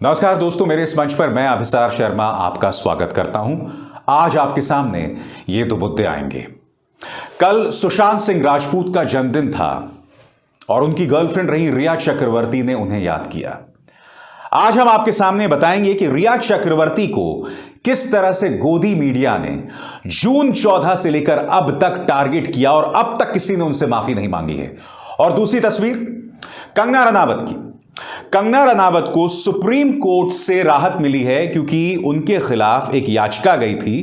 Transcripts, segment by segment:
नमस्कार दोस्तों, मेरे इस मंच पर मैं अभिसार शर्मा आपका स्वागत करता हूं। आज आपके सामने ये दो मुद्दे आएंगे। कल सुशांत सिंह राजपूत का जन्मदिन था और उनकी गर्लफ्रेंड रही रिया चक्रवर्ती ने उन्हें याद किया। आज हम आपके सामने बताएंगे कि रिया चक्रवर्ती को किस तरह से गोदी मीडिया ने जून 14 से लेकर अब तक टारगेट किया और अब तक किसी ने उनसे माफी नहीं मांगी है। और दूसरी तस्वीर कंगना रनावत की। कंगना रनावत को सुप्रीम कोर्ट से राहत मिली है क्योंकि उनके खिलाफ एक याचिका गई थी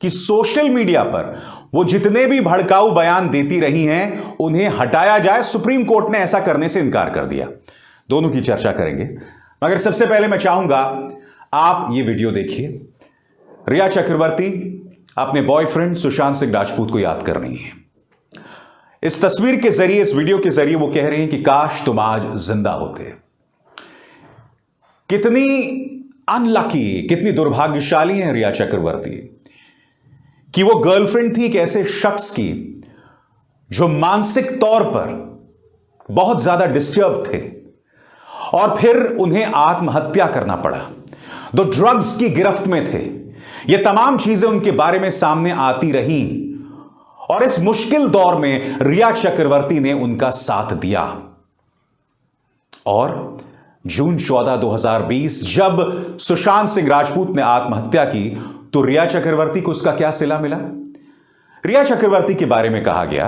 कि सोशल मीडिया पर वो जितने भी भड़काऊ बयान देती रही हैं उन्हें हटाया जाए। सुप्रीम कोर्ट ने ऐसा करने से इनकार कर दिया। दोनों की चर्चा करेंगे, मगर सबसे पहले मैं चाहूंगा आप ये वीडियो देखिए। रिया चक्रवर्ती अपने बॉयफ्रेंड सुशांत सिंह राजपूत को याद कर रही हैं। इस तस्वीर के जरिए, इस वीडियो के जरिए वो कह रही हैं कि काश तुम आज जिंदा होते। कितनी अनलकी, कितनी दुर्भाग्यशाली है रिया चक्रवर्ती कि वो गर्लफ्रेंड थी एक ऐसे शख्स की जो मानसिक तौर पर बहुत ज्यादा डिस्टर्ब थे और फिर उन्हें आत्महत्या करना पड़ा। दो ड्रग्स की गिरफ्त में थे। ये तमाम चीजें उनके बारे में सामने आती रहीं और इस मुश्किल दौर में रिया चक्रवर्ती ने उनका साथ दिया। और जून 14, 2020 जब सुशांत सिंह राजपूत ने आत्महत्या की तो रिया चक्रवर्ती को उसका क्या सिला मिला? रिया चक्रवर्ती के बारे में कहा गया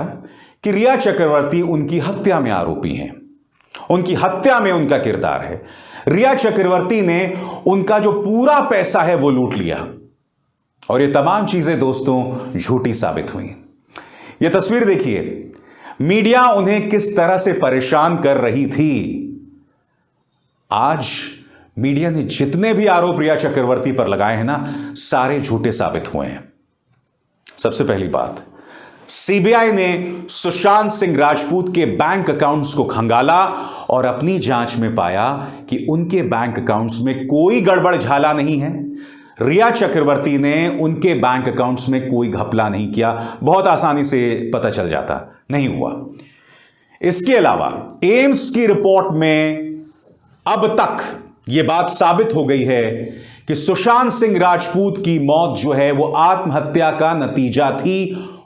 कि रिया चक्रवर्ती उनकी हत्या में आरोपी हैं, उनकी हत्या में उनका किरदार है। रिया चक्रवर्ती ने उनका जो पूरा पैसा है वो लूट लिया और ये तमाम चीजें दोस्तों झूठी साबित हुई। ये तस्वीर देखिए, मीडिया उन्हें किस तरह से परेशान कर रही थी। आज मीडिया ने जितने भी आरोप रिया चक्रवर्ती पर लगाए हैं ना, सारे झूठे साबित हुए हैं। सबसे पहली बात, सीबीआई ने सुशांत सिंह राजपूत के बैंक अकाउंट्स को खंगाला और अपनी जांच में पाया कि उनके बैंक अकाउंट्स में कोई गड़बड़ झाला नहीं है। रिया चक्रवर्ती ने उनके बैंक अकाउंट्स में कोई घपला नहीं किया। बहुत आसानी से पता चल जाता, नहीं हुआ। इसके अलावा एम्स की रिपोर्ट में अब तक यह बात साबित हो गई है कि सुशांत सिंह राजपूत की मौत जो है वो आत्महत्या का नतीजा थी,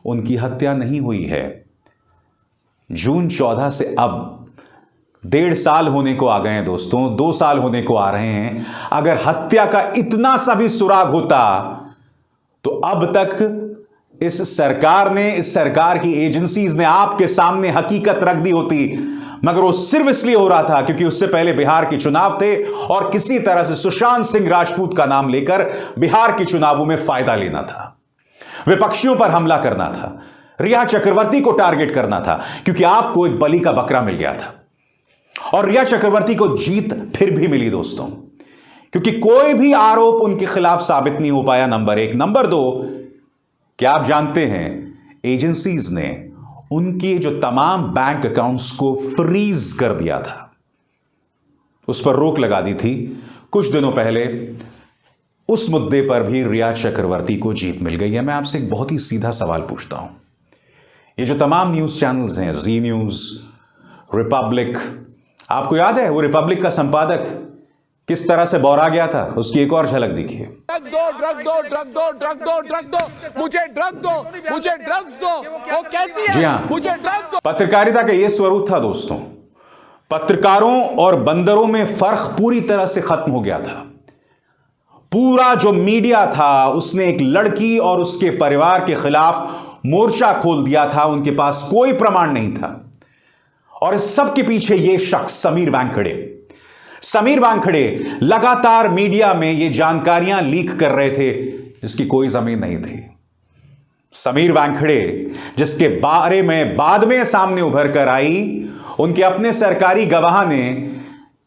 उनकी हत्या नहीं हुई है। जून 14 से अब 1.5 साल होने को आ गए हैं दोस्तों, 2 साल होने को आ रहे हैं। अगर हत्या का इतना सा भी सुराग होता तो अब तक इस सरकार ने, इस सरकार की एजेंसीज ने आपके सामने हकीकत रख दी होती। मगर वो सिर्फ इसलिए हो रहा था क्योंकि उससे पहले बिहार के चुनाव थे और किसी तरह से सुशांत सिंह राजपूत का नाम लेकर बिहार के चुनावों में फायदा लेना था, विपक्षियों पर हमला करना था, रिया चक्रवर्ती को टारगेट करना था, क्योंकि आपको एक बलि का बकरा मिल गया था। और रिया चक्रवर्ती को जीत फिर भी मिली दोस्तों, क्योंकि कोई भी आरोप उनके खिलाफ साबित नहीं हो पाया, नंबर 1। नंबर 2, क्या आप जानते हैं एजेंसीज ने उनके जो तमाम बैंक अकाउंट्स को फ्रीज कर दिया था, उस पर रोक लगा दी थी। कुछ दिनों पहले उस मुद्दे पर भी रिया चक्रवर्ती को जीत मिल गई है। मैं आपसे एक बहुत ही सीधा सवाल पूछता हूं, ये जो तमाम न्यूज चैनल्स हैं, जी न्यूज, रिपब्लिक, आपको याद है वो रिपब्लिक का संपादक किस तरह से बौरा गया था? उसकी एक और झलक देखिए। ड्रग दो, ड्रग दो, ड्रग दो, ड्रग दो, ड्रग दो, मुझे ड्रग दो, मुझे ड्रग्स दो, वो कहती है, जी हां, मुझे ड्रग दो। पत्रकारिता का यह स्वरूप था दोस्तों। पत्रकारों और बंदरों में फर्क पूरी तरह से खत्म हो गया था। पूरा जो मीडिया था उसने एक लड़की और उसके परिवार के खिलाफ मोर्चा खोल दिया था। उनके पास कोई प्रमाण नहीं था और इस सब के पीछे यह शख्स समीर वानखेड़े लगातार मीडिया में ये जानकारियां लीक कर रहे थे जिसकी कोई जमीन नहीं थी। समीर वानखेड़े, जिसके बारे में बाद में सामने उभर कर आई, उनके अपने सरकारी गवाह ने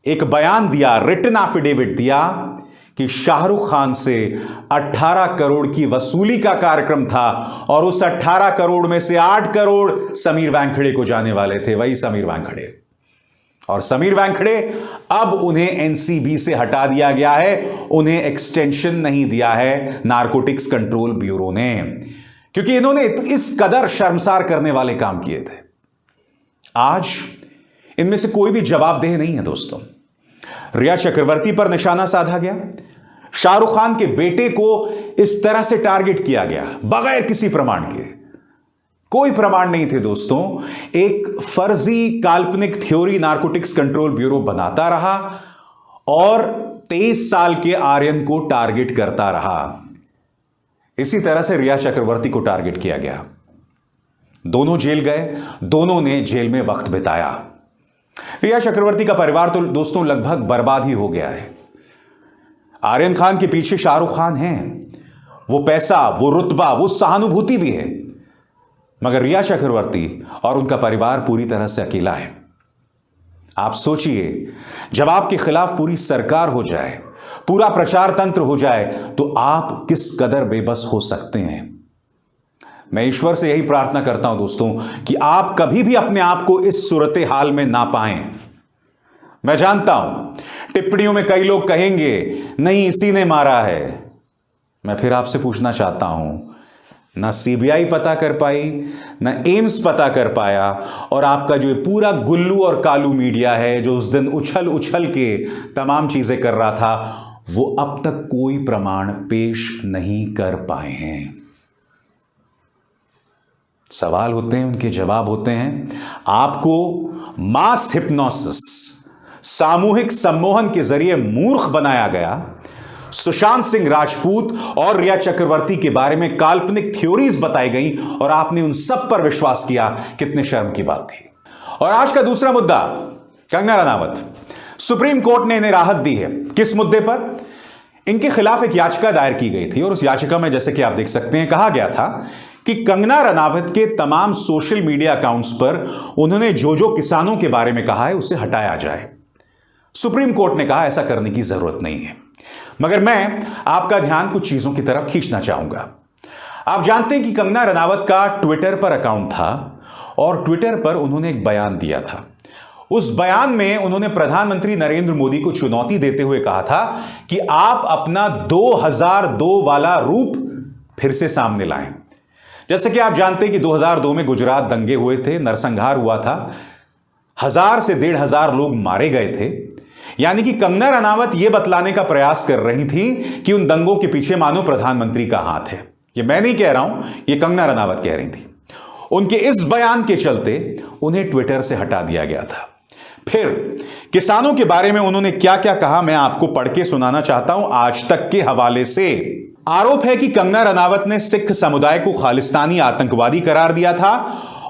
एक बयान दिया, रिटन एफिडेविट दिया कि शाहरुख खान से 18 करोड़ की वसूली का कार्यक्रम था और उस 18 करोड़ में से 8 करोड़ समीर वानखेड़े को जाने वाले थे। वही समीर वानखेड़े। और समीर वानखेड़े अब उन्हें एनसीबी से हटा दिया गया है, उन्हें एक्सटेंशन नहीं दिया है नारकोटिक्स कंट्रोल ब्यूरो ने, क्योंकि इन्होंने इस कदर शर्मसार करने वाले काम किए थे। आज इनमें से कोई भी जवाबदेह नहीं है दोस्तों। रिया चक्रवर्ती पर निशाना साधा गया। शाहरुख खान के बेटे को इस तरह से टारगेट किया गया बगैर किसी प्रमाण के। कोई प्रमाण नहीं थे दोस्तों, एक फर्जी काल्पनिक थ्योरी नारकोटिक्स कंट्रोल ब्यूरो बनाता रहा और 23 साल के आर्यन को टारगेट करता रहा। इसी तरह से रिया चक्रवर्ती को टारगेट किया गया। दोनों जेल गए, दोनों ने जेल में वक्त बिताया। रिया चक्रवर्ती का परिवार तो दोस्तों लगभग बर्बाद ही हो गया है। आर्यन खान के पीछे शाहरुख खान हैं, वो पैसा, वो रुतबा, वो सहानुभूति भी है, मगर रिया चक्रवर्ती और उनका परिवार पूरी तरह से अकेला है। आप सोचिए, जब आपके खिलाफ पूरी सरकार हो जाए, पूरा प्रचार तंत्र हो जाए, तो आप किस कदर बेबस हो सकते हैं। मैं ईश्वर से यही प्रार्थना करता हूं दोस्तों कि आप कभी भी अपने आप को इस सूरत हाल में ना पाएं। मैं जानता हूं टिप्पणियों में कई लोग कहेंगे नहीं इसी ने मारा है। मैं फिर आपसे पूछना चाहता हूं, ना सीबीआई पता कर पाई, ना एम्स पता कर पाया, और आपका जो पूरा गुल्लू और कालू मीडिया है जो उस दिन उछल उछल के तमाम चीजें कर रहा था, वो अब तक कोई प्रमाण पेश नहीं कर पाए हैं। सवाल होते हैं, उनके जवाब होते हैं। आपको मास हिप्नोसिस, सामूहिक सम्मोहन के जरिए मूर्ख बनाया गया। सुशांत सिंह राजपूत और रिया चक्रवर्ती के बारे में काल्पनिक थ्योरीज बताई गई और आपने उन सब पर विश्वास किया। कितने शर्म की बात थी। और आज का दूसरा मुद्दा, कंगना रनावत। सुप्रीम कोर्ट ने इन्हें राहत दी है। किस मुद्दे पर? इनके खिलाफ एक याचिका दायर की गई थी और उस याचिका में, जैसे कि आप देख सकते हैं, कहा गया था कि कंगना रनावत के तमाम सोशल मीडिया अकाउंट्स पर उन्होंने जो जो किसानों के बारे में कहा है उसे हटाया जाए। सुप्रीम कोर्ट ने कहा ऐसा करने की जरूरत नहीं है। मगर मैं आपका ध्यान कुछ चीजों की तरफ खींचना चाहूंगा। आप जानते हैं कि कंगना रनावत का ट्विटर पर अकाउंट था और ट्विटर पर उन्होंने एक बयान दिया था। उस बयान में उन्होंने प्रधानमंत्री नरेंद्र मोदी को चुनौती देते हुए कहा था कि आप अपना 2002 वाला रूप फिर से सामने लाएं। जैसे कि आप जानते हैं कि 2002 में गुजरात दंगे हुए थे, नरसंहार हुआ था, 1000 से 1500 लोग मारे गए थे। यानी कि कंगना रनावत यह बतलाने का प्रयास कर रही थी कि उन दंगों के पीछे मानो प्रधानमंत्री का हाथ है। यह मैं नहीं कह रहा हूं, यह कंगना रनावत कह रही थी। उनके इस बयान के चलते उन्हें ट्विटर से हटा दिया गया था। फिर किसानों के बारे में उन्होंने क्या क्या कहा, मैं आपको पढ़ के सुनाना चाहता हूं आज तक के हवाले से। आरोप है कि कंगना रनावत ने सिख समुदाय को खालिस्तानी आतंकवादी करार दिया था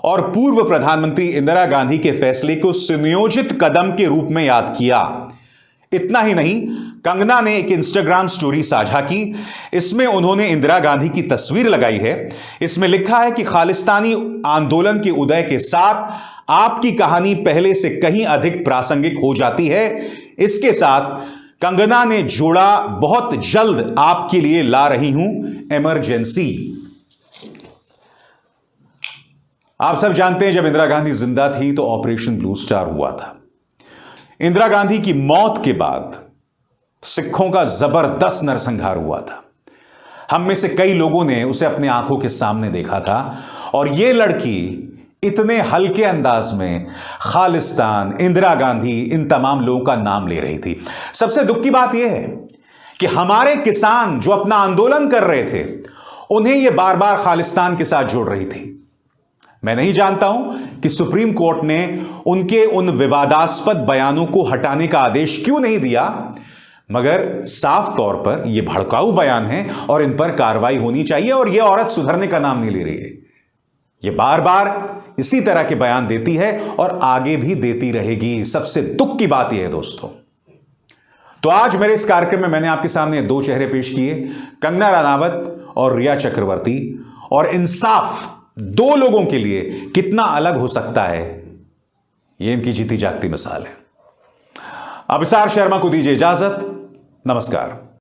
और पूर्व प्रधानमंत्री इंदिरा गांधी के फैसले को सुनियोजित कदम के रूप में याद किया। इतना ही नहीं, कंगना ने एक इंस्टाग्राम स्टोरी साझा की। इसमें उन्होंने इंदिरा गांधी की तस्वीर लगाई है। इसमें लिखा है कि खालिस्तानी आंदोलन के उदय के साथ आपकी कहानी पहले से कहीं अधिक प्रासंगिक हो जाती है। इसके साथ कंगना ने जोड़ा, बहुत जल्द आपके लिए ला रही हूं इमरजेंसी। आप सब जानते हैं जब इंदिरा गांधी जिंदा थी तो ऑपरेशन ब्लू स्टार हुआ था। इंदिरा गांधी की मौत के बाद सिखों का जबरदस्त नरसंहार हुआ था। हम में से कई लोगों ने उसे अपने आंखों के सामने देखा था और यह लड़की इतने हल्के अंदाज में खालिस्तान, इंदिरा गांधी, इन तमाम लोगों का नाम ले रही थी। सबसे दुख की बात यह है कि हमारे किसान जो अपना आंदोलन कर रहे थे, उन्हें यह बार बार खालिस्तान के साथ जोड़ रही थी। मैं नहीं जानता हूं कि सुप्रीम कोर्ट ने उनके उन विवादास्पद बयानों को हटाने का आदेश क्यों नहीं दिया, मगर साफ तौर पर यह भड़काऊ बयान है और इन पर कार्रवाई होनी चाहिए। और यह औरत सुधरने का नाम नहीं ले रही है। यह बार बार इसी तरह के बयान देती है और आगे भी देती रहेगी। सबसे दुख की बात यह है दोस्तों। तो आज मेरे इस कार्यक्रम में मैंने आपके सामने दो चेहरे पेश किए, कंगना रनावत और रिया चक्रवर्ती, और इंसाफ दो लोगों के लिए कितना अलग हो सकता है, यह इनकी जीती जागती मिसाल है। अब विशाल शर्मा को दीजिए इजाजत। नमस्कार।